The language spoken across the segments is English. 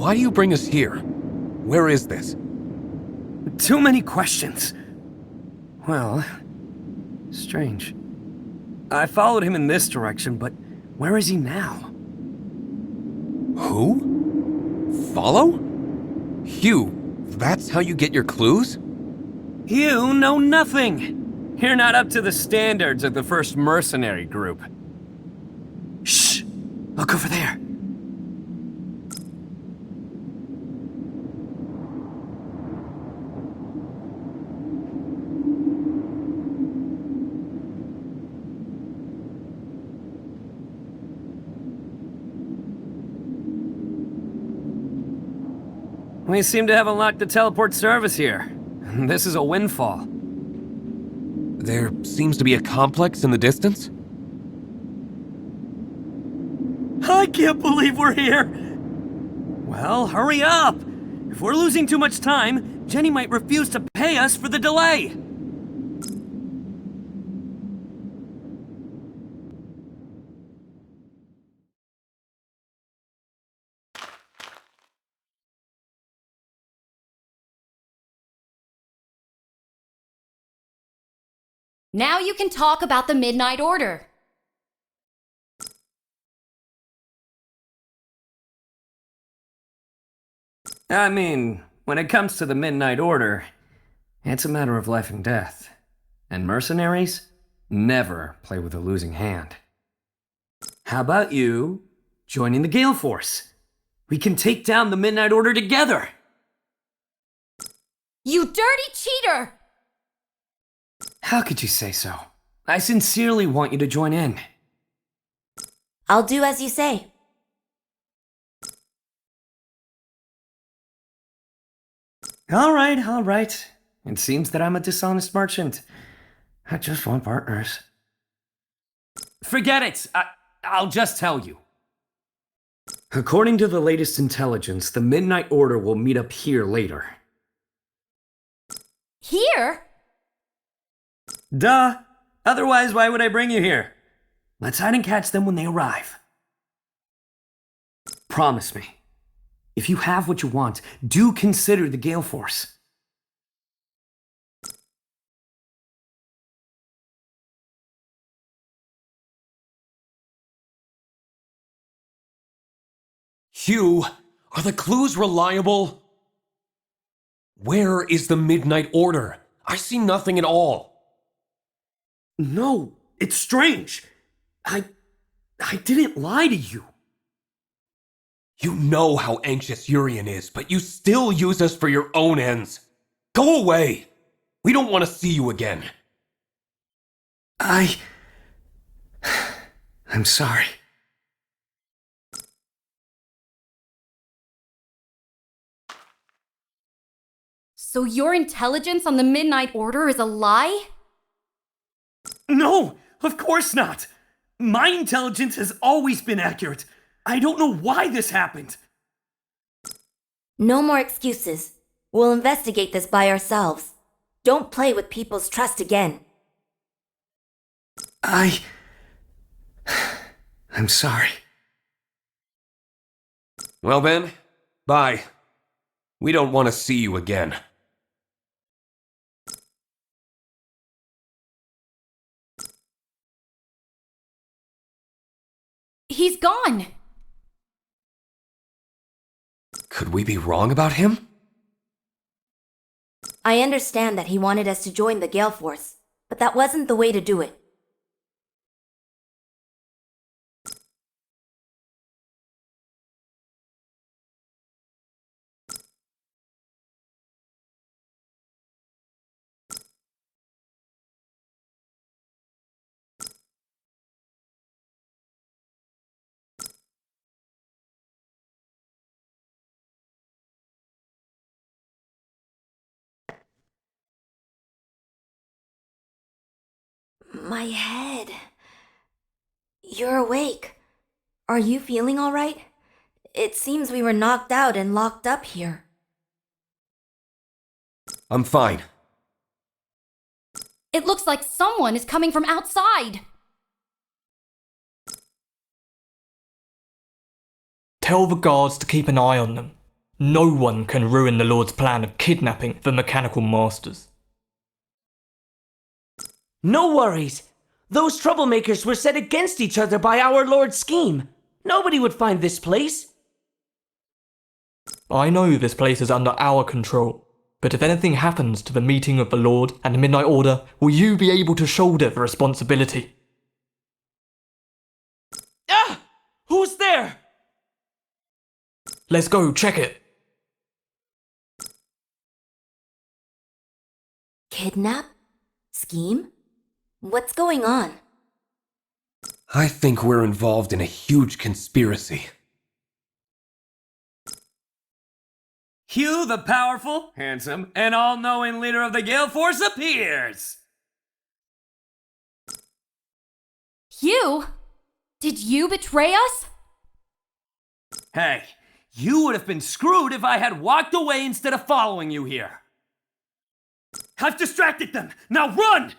Why do you bring us here? Where is this? Too many questions. Well, strange. I followed him in this direction, but where is he now? Who? Follow? Hugh, that's how you get your clues? You know nothing. You're not up to the standards of the first mercenary group. Shh! Look over there. We seem to have unlocked the teleport service here. This is a windfall. There seems to be a complex in the distance? I can't believe we're here! Well, hurry up! If we're losing too much time, Jenny might refuse to pay us for the delay! Now you can talk about the Midnight Order. I mean, when it comes to the Midnight Order, it's a matter of life and death. And mercenaries never play with a losing hand. How about you joining the Gale Force? We can take down the Midnight Order together! You dirty cheater! How could you say so? I sincerely want you to join in. I'll do as you say. All right. It seems that I'm a dishonest merchant. I just want partners. Forget it! I'll just tell you. According to the latest intelligence, the Midnight Order will meet up here later. Here? Duh! Otherwise, why would I bring you here? Let's hide and catch them when they arrive. Promise me. If you have what you want, do consider the Gale Force. Hugh, are the clues reliable? Where is the Midnight Order? I see nothing at all. No, it's strange. I didn't lie to you. You know how anxious Urian is, but you still use us for your own ends. Go away! We don't want to see you again. I'm sorry. So your intelligence on the Midnight Order is a lie? No, of course not. My intelligence has always been accurate. I don't know why this happened. No more excuses. We'll investigate this by ourselves. Don't play with people's trust again. I'm sorry. Well then, bye. We don't want to see you again. He's gone. Could we be wrong about him? I understand that he wanted us to join the Gale Force, but that wasn't the way to do it. My head. You're awake. Are you feeling all right? It seems we were knocked out and locked up here. I'm fine. It looks like someone is coming from outside. Tell the guards to keep an eye on them. No one can ruin the Lord's plan of kidnapping the Mechanical Masters. No worries. Those troublemakers were set against each other by our Lord's scheme. Nobody would find this place. I know this place is under our control, but if anything happens to the meeting of the Lord and the Midnight Order, will you be able to shoulder the responsibility? Ah! Who's there? Let's go check it. Kidnap? Scheme? What's going on? I think we're involved in a huge conspiracy. Hugh, the powerful, handsome, and all-knowing leader of the Gale Force appears! Hugh? Did you betray us? Hey, you would have been screwed if I had walked away instead of following you here. I've distracted them! Now run!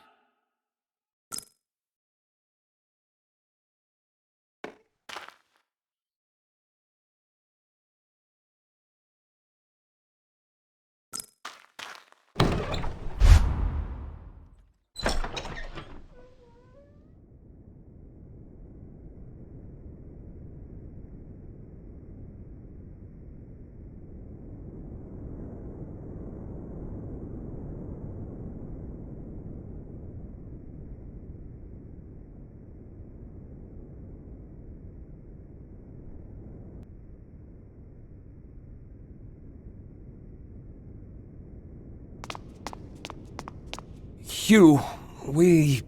Hugh, we...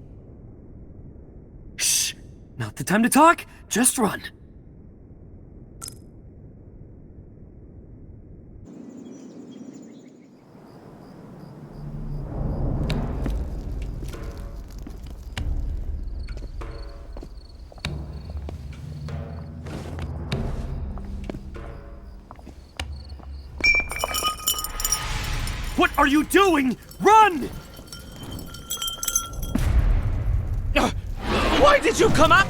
Shh! Not the time to talk, just run. What are you doing? Run! Why did you come up?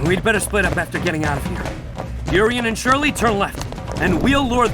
We'd better split up after getting out of here. Urian and Shirley, turn left, and we'll lure...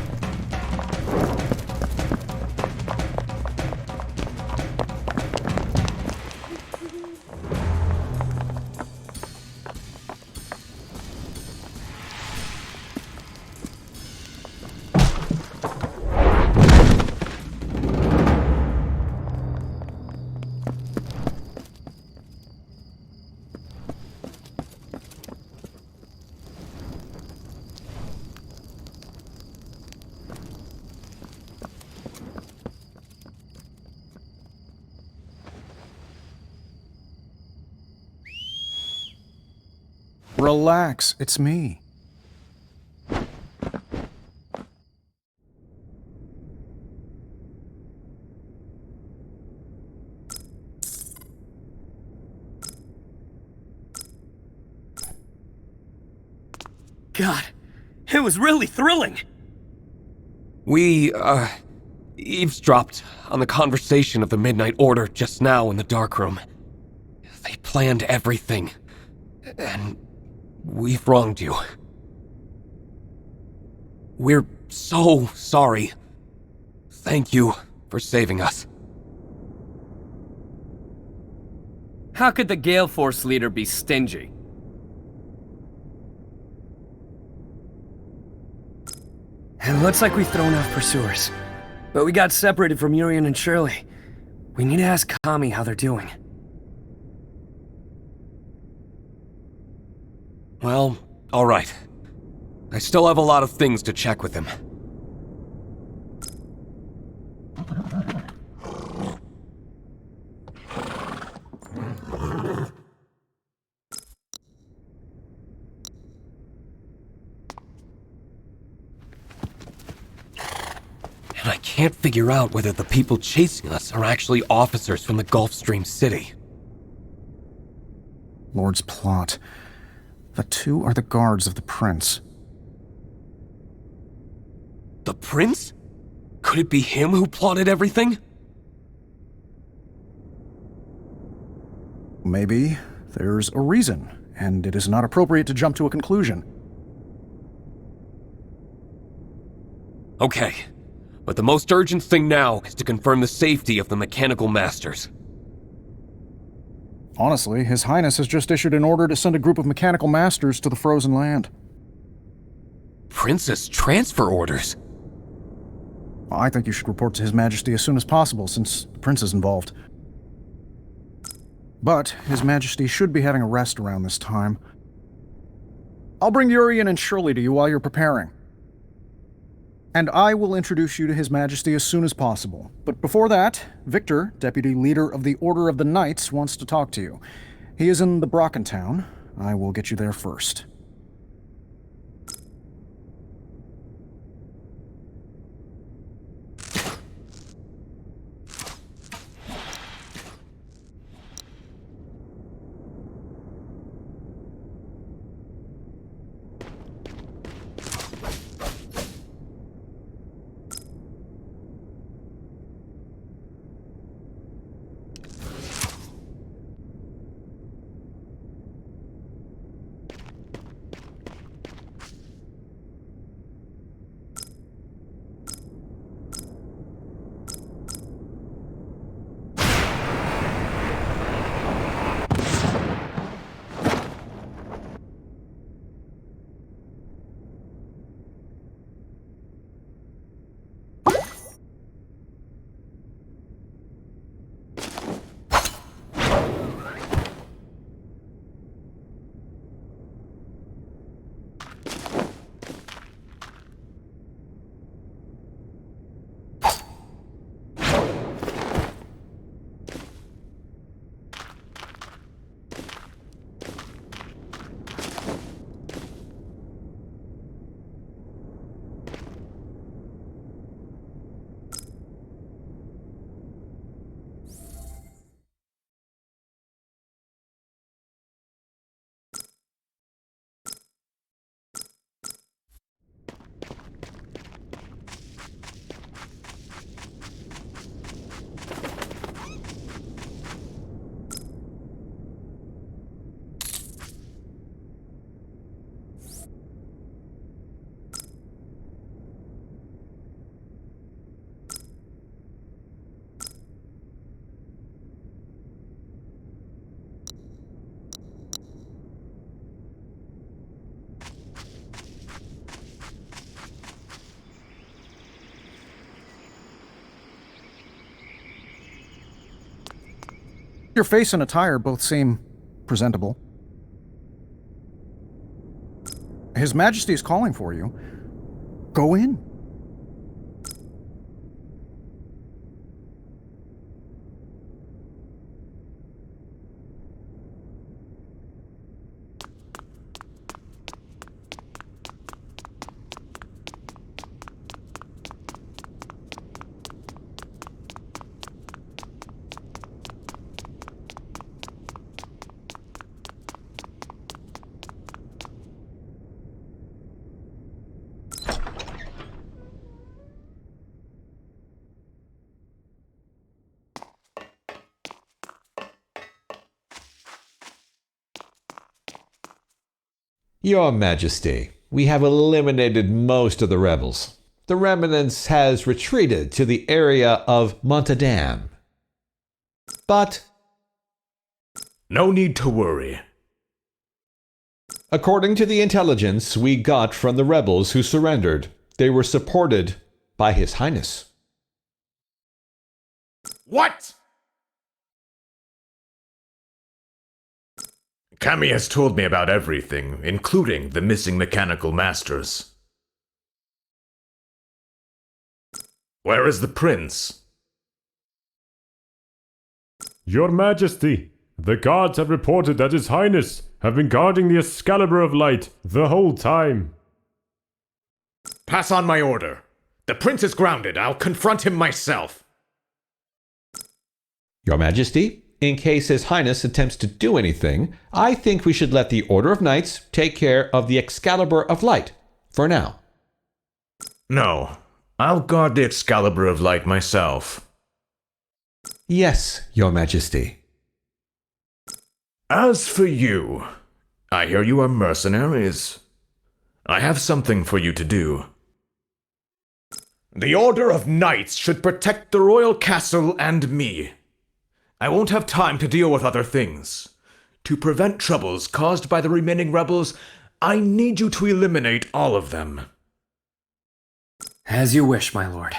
Relax, it's me. God, it was really thrilling. We, eavesdropped on the conversation of the Midnight Order just now in the darkroom. They planned everything, and we've wronged you. We're so sorry. Thank you for saving us. How could the Gale Force leader be stingy? It looks like we've thrown off pursuers. But we got separated from Urian and Shirley. We need to ask Kami how they're doing. Well, alright. I still have a lot of things to check with him. And I can't figure out whether the people chasing us are actually officers from the Gulfstream City. Lord's plot. The two are the guards of the prince. The prince? Could it be him who plotted everything? Maybe there's a reason, and it is not appropriate to jump to a conclusion. Okay, but the most urgent thing now is to confirm the safety of the mechanical masters. Honestly, His Highness has just issued an order to send a group of mechanical masters to the frozen land. Princess transfer orders? I think you should report to His Majesty as soon as possible, since the prince is involved. But His Majesty should be having a rest around this time. I'll bring Urian and Shirley to you while you're preparing. And I will introduce you to His Majesty as soon as possible. But before that, Victor, Deputy Leader of the Order of the Knights, wants to talk to you. He is in the Brocken town. I will get you there first. Your face and attire both seem presentable. His Majesty is calling for you. Go in. Your Majesty, we have eliminated most of the rebels. The remnants has retreated to the area of Montadam. But no need to worry. According to the intelligence we got from the rebels who surrendered, they were supported by His Highness. What? Cammy has told me about everything, including the missing mechanical masters. Where is the prince? Your Majesty, the guards have reported that His Highness have been guarding the Excalibur of Light the whole time. Pass on my order. The prince is grounded. I'll confront him myself. Your Majesty, In case His Highness attempts to do anything, I think we should let the Order of Knights take care of the Excalibur of Light, for now. No, I'll guard the Excalibur of Light myself. Yes, Your Majesty. As for you, I hear you are mercenaries. I have something for you to do. The Order of Knights should protect the royal castle and me. I won't have time to deal with other things. To prevent troubles caused by the remaining rebels, I need you to eliminate all of them. As you wish, my lord.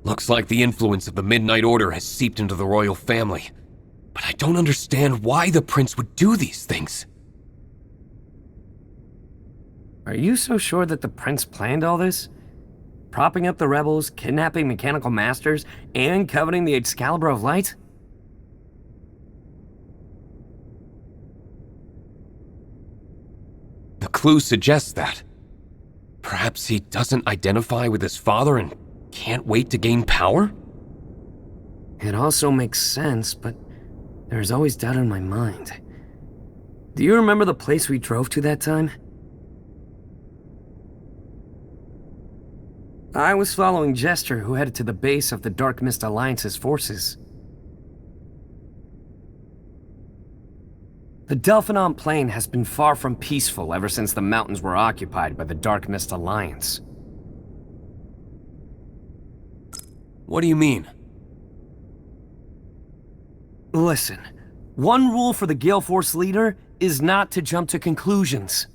Looks like the influence of the Midnight Order has seeped into the royal family. But I don't understand why the prince would do these things. Are you so sure that the prince planned all this? Propping up the rebels, kidnapping mechanical masters, and coveting the Excalibur of Light? The clue suggests that. Perhaps he doesn't identify with his father and can't wait to gain power? It also makes sense, but there's always doubt in my mind. Do you remember the place we drove to that time? I was following Jester, who headed to the base of the Dark Mist Alliance's forces. The Delphinon Plain has been far from peaceful ever since the mountains were occupied by the Dark Mist Alliance. What do you mean? Listen, one rule for the Gale Force leader is not to jump to conclusions.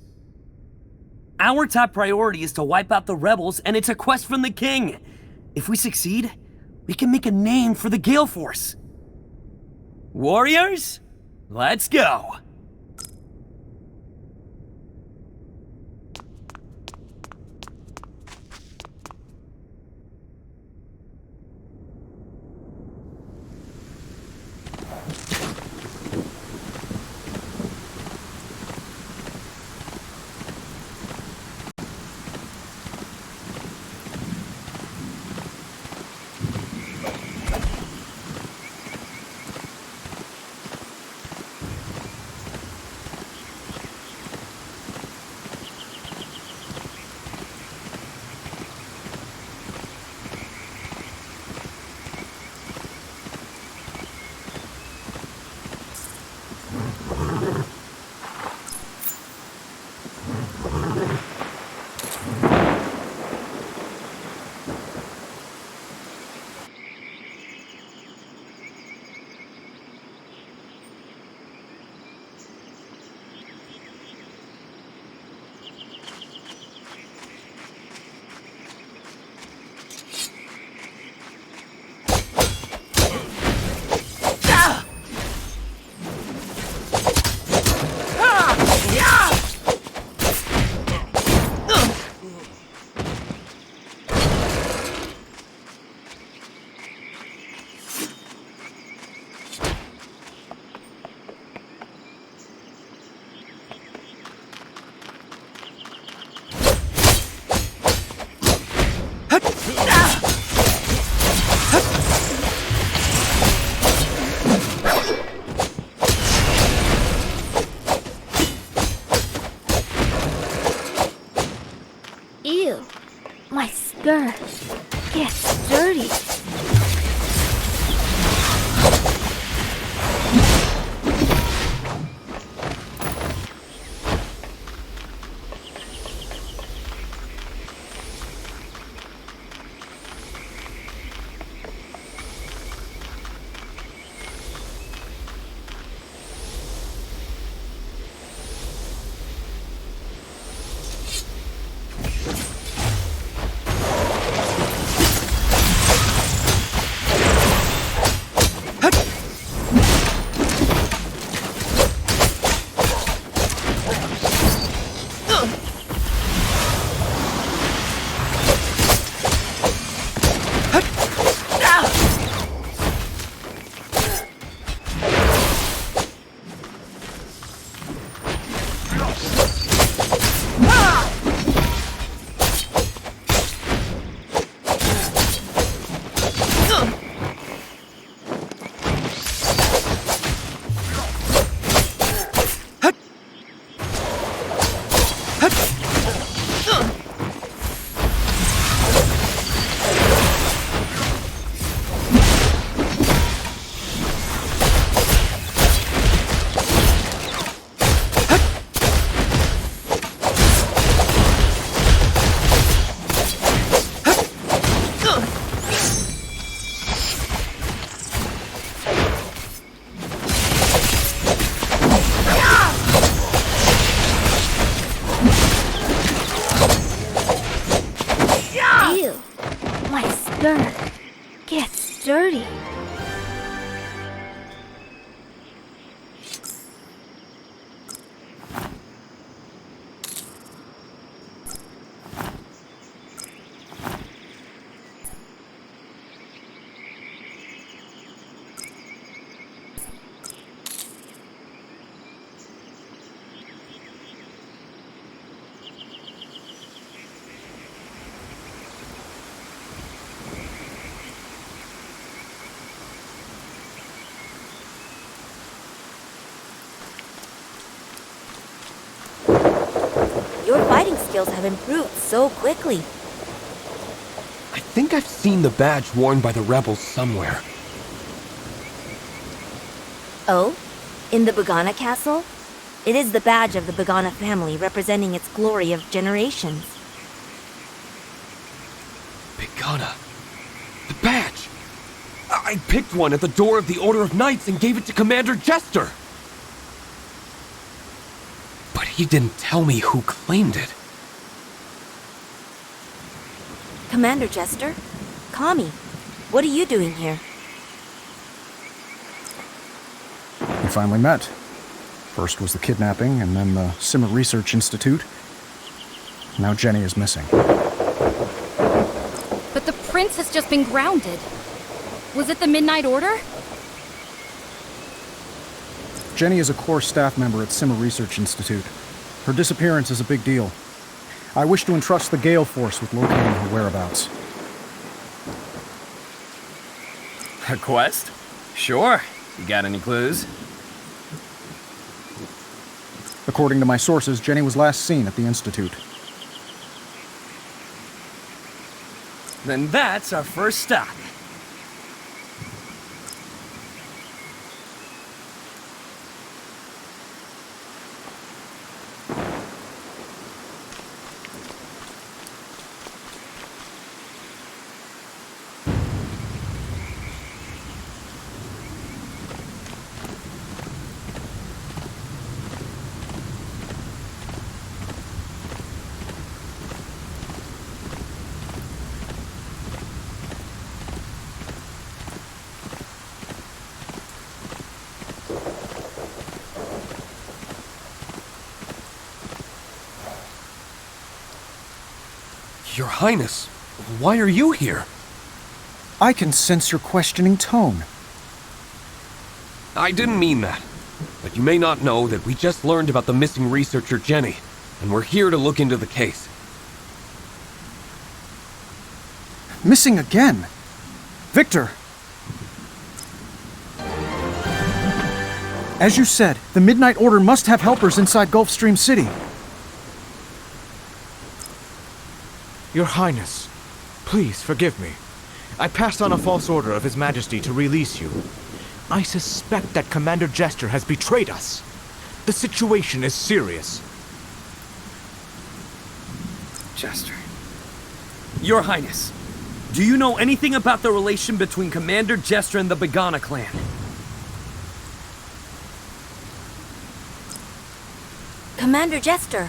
Our top priority is to wipe out the rebels, and it's a quest from the king. If we succeed, we can make a name for the Gale Force. Warriors, let's go! It's dirty. Your fighting skills have improved so quickly. I think I've seen the badge worn by the rebels somewhere. Oh? In the Bogana Castle? It is the badge of the Bogana family, representing its glory of generations. Bigana. The badge! I picked one at the door of the Order of Knights and gave it to Commander Jester! But he didn't tell me who claimed it. Commander Jester? Kami, what are you doing here? We finally met. First was the kidnapping, and then the Simmer Research Institute. Now Jenny is missing. But the prince has just been grounded. Was it the Midnight Order? Jenny is a core staff member at Simmer Research Institute. Her disappearance is a big deal. I wish to entrust the Gale Force with locating her whereabouts. A quest? Sure. You got any clues? According to my sources, Jenny was last seen at the Institute. Then that's our first stop. Your Highness, why are you here? I can sense your questioning tone. I didn't mean that. But you may not know that we just learned about the missing researcher Jenny, and we're here to look into the case. Missing again? Victor! As you said, the Midnight Order must have helpers inside Gulfstream City. Your Highness, please forgive me. I passed on a false order of His Majesty to release you. I suspect that Commander Jester has betrayed us. The situation is serious. Jester. Your Highness, do you know anything about the relation between Commander Jester and the Bogana clan? Commander Jester.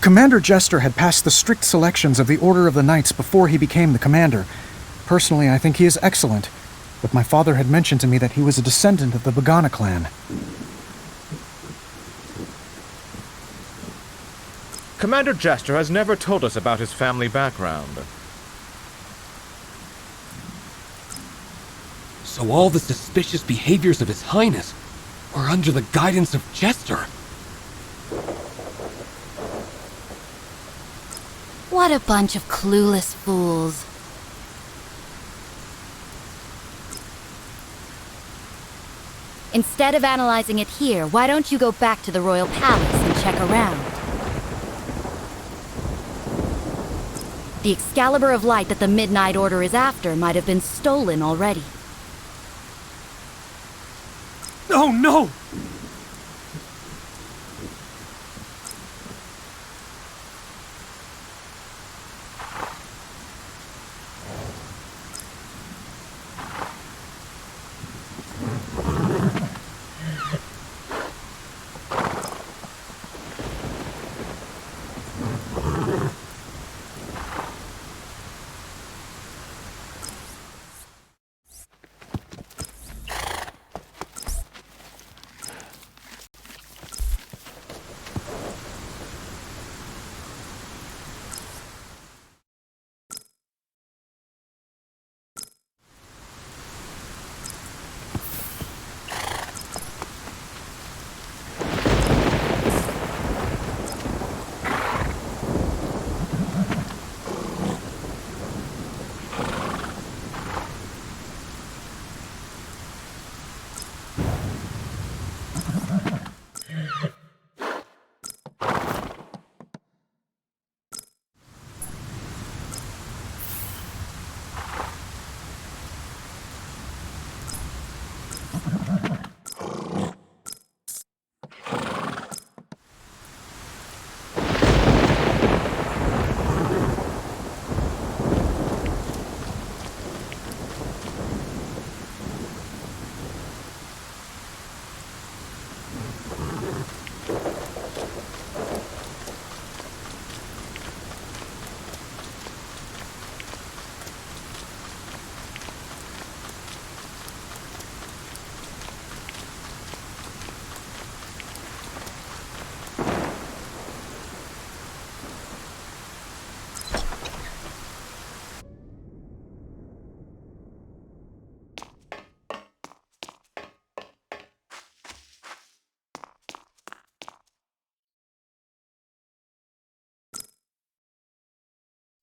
Commander Jester had passed the strict selections of the Order of the Knights before he became the commander. Personally, I think he is excellent, but my father had mentioned to me that he was a descendant of the Bogana clan. Commander Jester has never told us about his family background. So all the suspicious behaviors of His Highness were under the guidance of Jester. What a bunch of clueless fools. Instead of analyzing it here, why don't you go back to the Royal Palace and check around? The Excalibur of Light that the Midnight Order is after might have been stolen already. Oh no!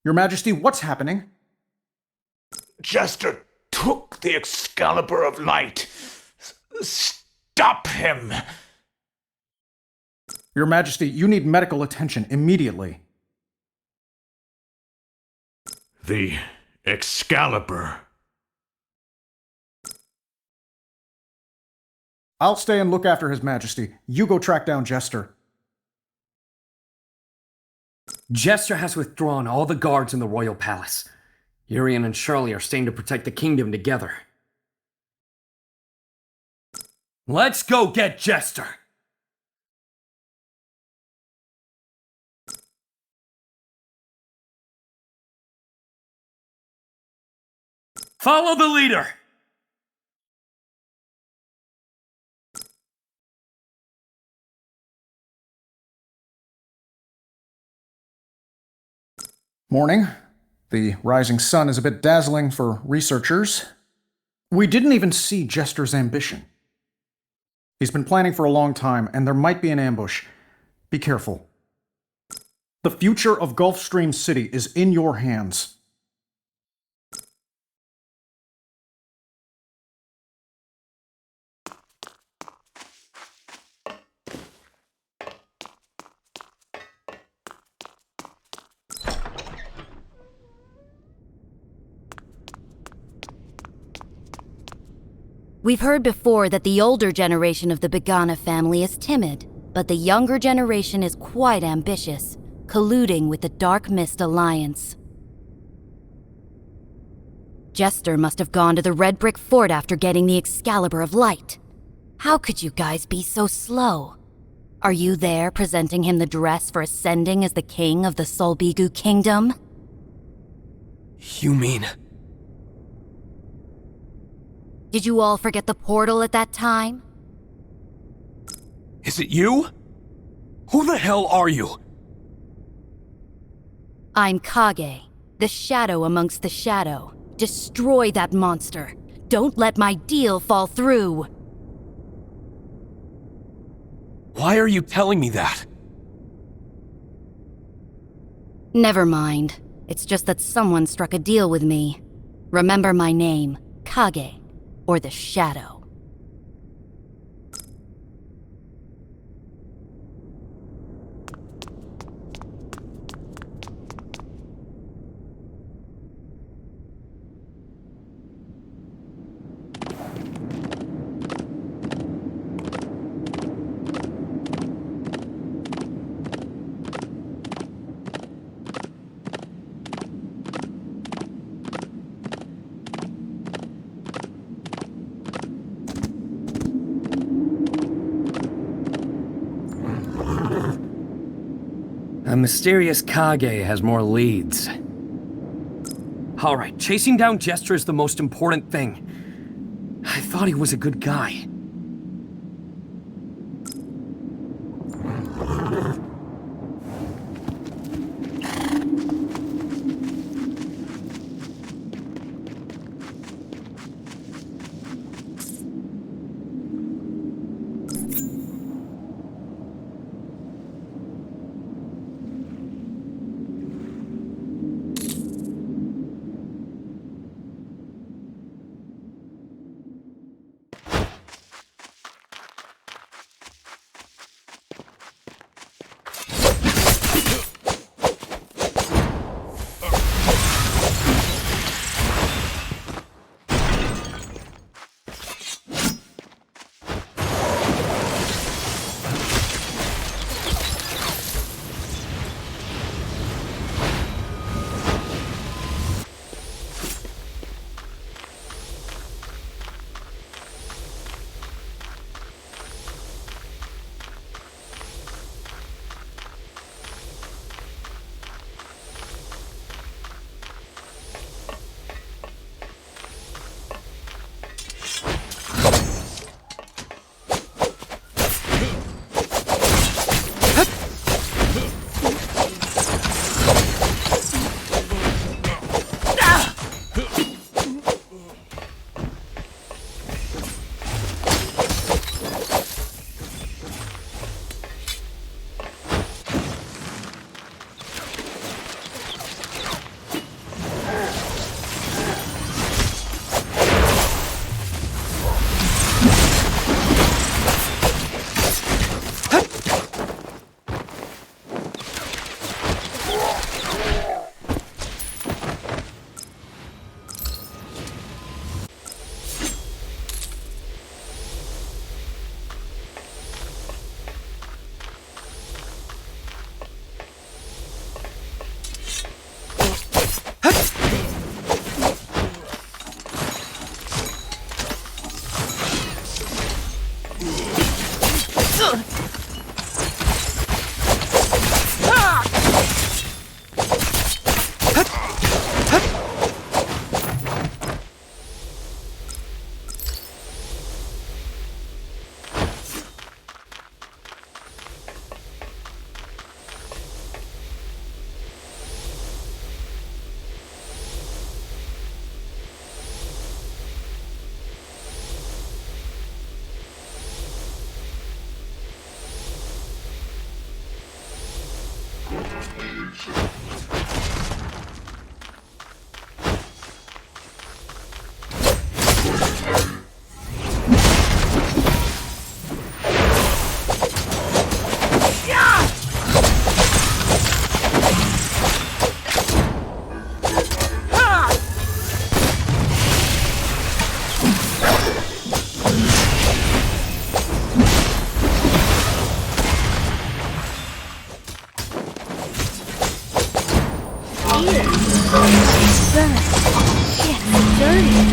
Your Majesty, what's happening? Jester took the Excalibur of Light. Stop him! Your Majesty, you need medical attention immediately. The Excalibur. I'll stay and look after His Majesty. You go track down Jester. Jester has withdrawn all the guards in the royal palace. Urian and Shirley are staying to protect the kingdom together. Let's go get Jester! Follow the leader! Morning. The rising sun is a bit dazzling for researchers. We didn't even see Jester's ambition. He's been planning for a long time, and there might be an ambush. Be careful. The future of Gulfstream City is in your hands. We've heard before that the older generation of the Begana family is timid, but the younger generation is quite ambitious, colluding with the Dark Mist Alliance. Jester must have gone to the Red Brick Fort after getting the Excalibur of Light. How could you guys be so slow? Are you there presenting him the dress for ascending as the king of the Solbigu Kingdom? You mean... Did you all forget the portal at that time? Is it you? Who the hell are you? I'm Kage, the shadow amongst the shadow. Destroy that monster. Don't let my deal fall through. Why are you telling me that? Never mind. It's just that someone struck a deal with me. Remember my name, Kage, or the Shadow. A mysterious Kage has more leads. Alright, chasing down Jester is the most important thing. I thought he was a good guy. dirty.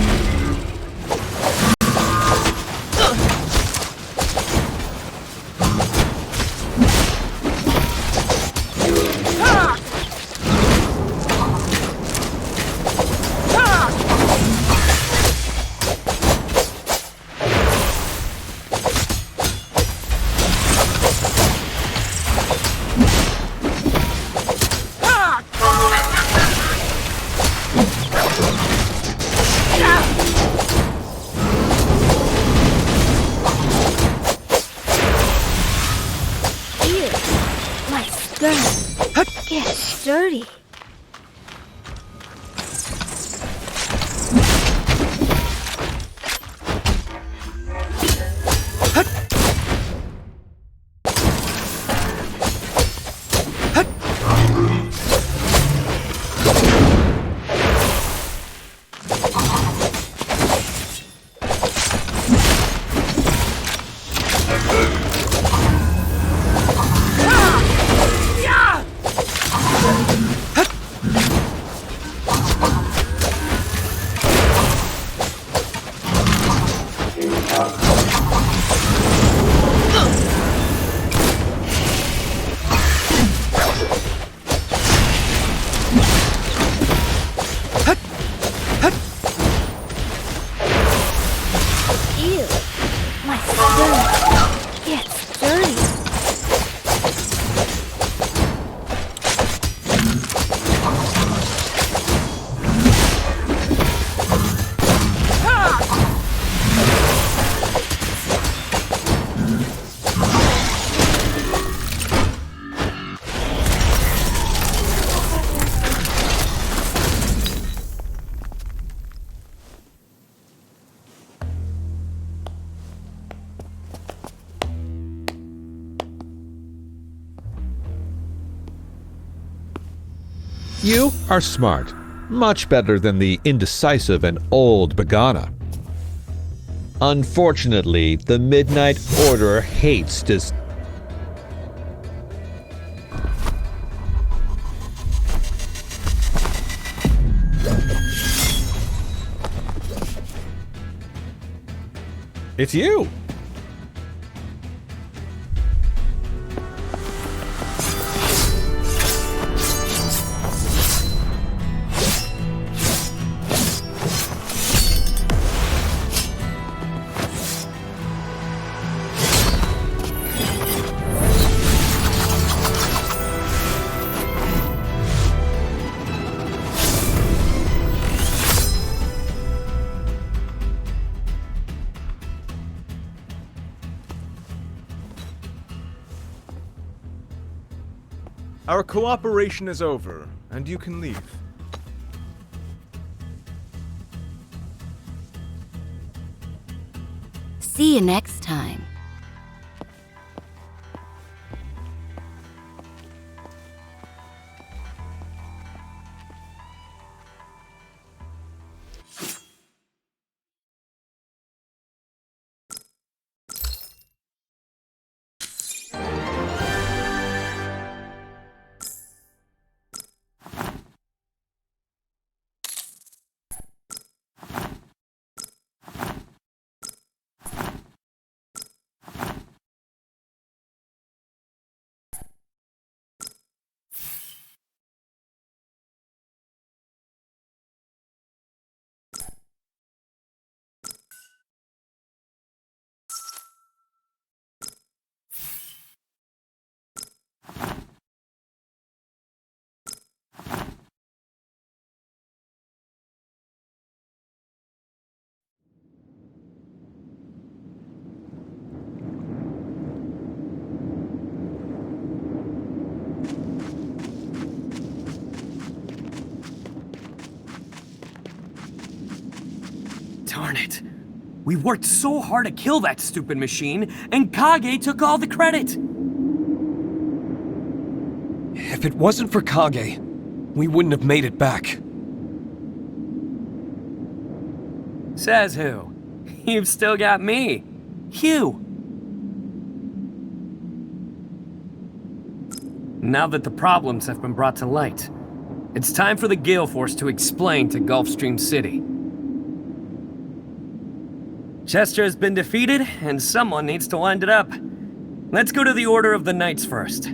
It's dirty. Ew, my stomach gets dirty. You are smart. Much better than the indecisive and old Bagana. Unfortunately, the Midnight Order hates this. It's you! Our cooperation is over, and you can leave. See you next time. Darn it. We worked so hard to kill that stupid machine, and Kage took all the credit! If it wasn't for Kage, we wouldn't have made it back. Says who? You've still got me. Hugh. Now that the problems have been brought to light, it's time for the Gale Force to explain to Gulfstream City. Chester has been defeated, and someone needs to wind it up. Let's go to the Order of the Knights first.